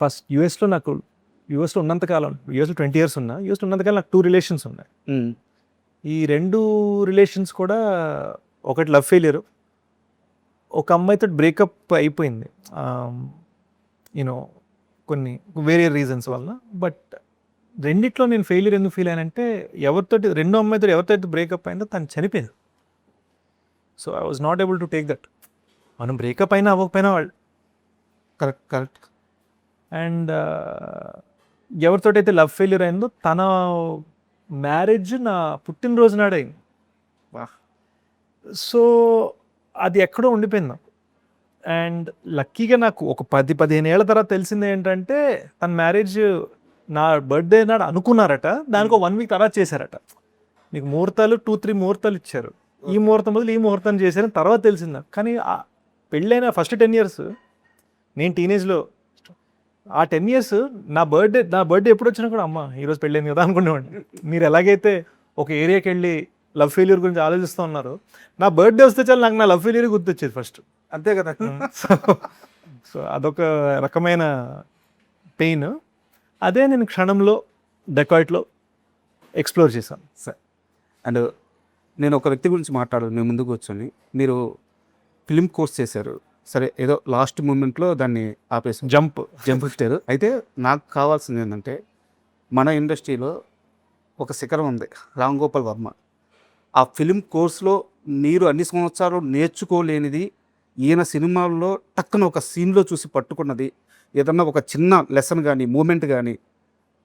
First యూఎస్లో ఉన్నంతకాలం, యూఎస్లో 20 years ఉన్నా, యూఎస్లో ఉన్నంతకాలం నాకు 2 relations ఉన్నాయి. ఈ 2 relations కూడా ఒకటి లవ్ ఫెయిలియర్, ఒక అమ్మాయితో బ్రేకప్ అయిపోయింది యూనో కొన్ని వేరే రీజన్స్ వల్ల. బట్ రెండిట్లో నేను ఫెయిలియర్ ఎందుకు ఫీల్ అయ్యానంటే, రెండో అమ్మాయితో ఎవరితో బ్రేకప్ అయిందో తను చనిపోయింది. So I was not able to take that. మనం బ్రేకప్ అయినా అవ్వకపోయినా వాళ్ళు కరెక్ట్. అండ్ ఎవరితోటైతే లవ్ ఫెయిల్యూర్ అయిందో తన మ్యారేజ్ నా పుట్టినరోజు నాడు అయింది. సో అది ఎక్కడో ఉండిపోయింది నాకు. అండ్ లక్కీగా నాకు ఒక 10-15 ఏళ్ల తర్వాత తెలిసింది ఏంటంటే, తన మ్యారేజ్ నా బర్త్డే నాడు అనుకున్నారట, దానికి 1 week తర్వాత చేశారట. మీకు ముహూర్తాలు 2-3 ముహూర్తాలు ఇచ్చారు, ఈ ముహూర్తం బదులు ఈ ముహూర్తం చేశారని తర్వాత తెలిసింది నాకు. కానీ పెళ్ళైన ఫస్ట్ 10 years నేను టీనేజ్లో, ఆ 10 years నా బర్త్డే ఎప్పుడు వచ్చినా కూడా అమ్మ ఈరోజు పెళ్ళైంది కదా అనుకునేవాడిని. మీరు ఎలాగైతే ఒక ఏరియాకి వెళ్ళి లవ్ ఫెయిల్యూర్ గురించి ఆలోచిస్తూ ఉన్నారు, నా బర్త్డే వస్తే చాలు నాకు నా లవ్ ఫెయిల్యూర్ గుర్తొచ్చేది ఫస్ట్. అంతే కదా. సో అదొక రకమైన పెయిన్. అదే నేను క్షణంలో డెకాయిట్లో ఎక్స్ప్లోర్ చేశాను. సార్, అండ్ నేను ఒక వ్యక్తి గురించి మాట్లాడాలి మీ ముందుకు కూర్చొని. మీరు ఫిలిం కోర్స్ చేశారు, సరే ఏదో లాస్ట్ మూమెంట్లో దాన్ని ఆపేసి జంప్ పెట్టారు. అయితే నాకు కావాల్సింది ఏంటంటే, మన ఇండస్ట్రీలో ఒక శిఖరం ఉంది, రామ్ గోపాల్ వర్మ. ఆ ఫిలిం కోర్స్లో మీరు అన్ని సంవత్సరాలు నేర్చుకోలేనిది ఈయన సినిమాల్లో టక్కున ఒక సీన్లో చూసి పట్టుకున్నది, ఏదన్నా ఒక చిన్న లెసన్ కానీ మూమెంట్ కానీ,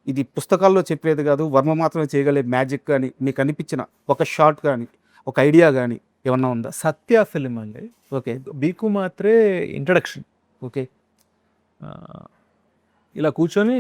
ఇది పుస్తకాల్లో చెప్పేది కాదు, వర్మ మాత్రమే చేయగలిగే మ్యాజిక్ కానీ మీకు అనిపించిన ఒక షార్ట్ కానీ, ఒక ఐడియా కానీ ఏమన్నా ఉందా? సత్య ఫిలిం అండి. ఓకే. బీకు మాత్రే ఇంట్రడక్షన్. ఓకే. ఇలా కూర్చొని